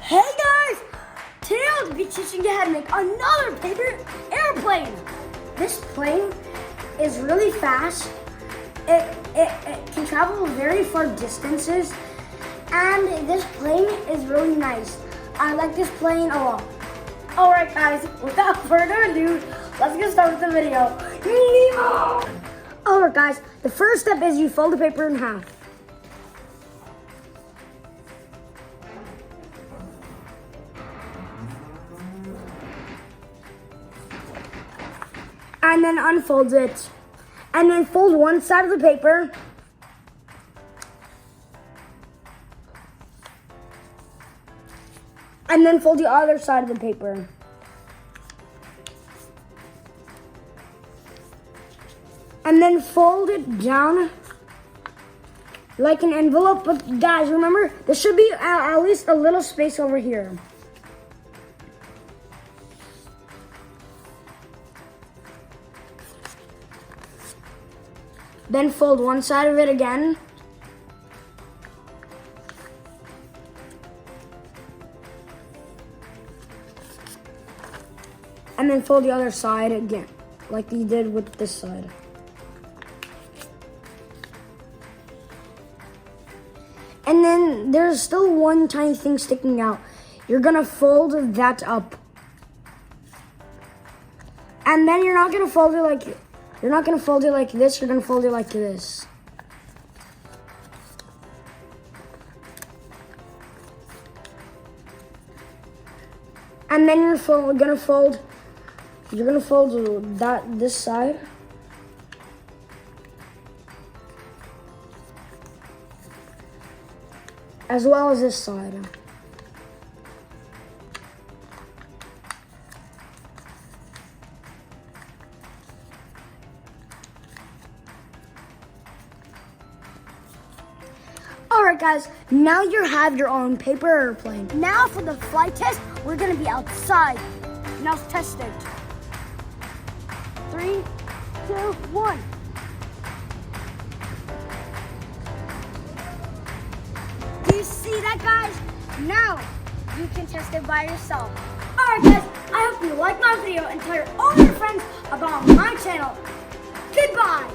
Hey guys! Today I'll be teaching you how to make another paper airplane. This plane is really fast. It can travel very far distances, and this plane is really nice. I like this plane a lot. Alright guys, without further ado, let's get started with the video. Alright guys, the first step is you fold the paper in half. And then unfold it. And then fold one side of the paper. And then fold the other side of the paper. And then fold it down like an envelope. But guys, remember, there should be at least a little space over here. Then fold one side of it again. And then fold the other side again, like you did with this side. And then there's still one tiny thing sticking out. You're gonna fold that up. And then you're not gonna fold it like this, you're gonna fold it like this. And then you're gonna fold this side. As well as this side. Alright guys, now you have your own paper airplane. Now for the flight test, we're gonna be outside. Now let's test it. 3, 2, 1. Do you see that, guys? Now you can test it by yourself. Alright guys, I hope you like my video and tell all your friends about my channel. Goodbye.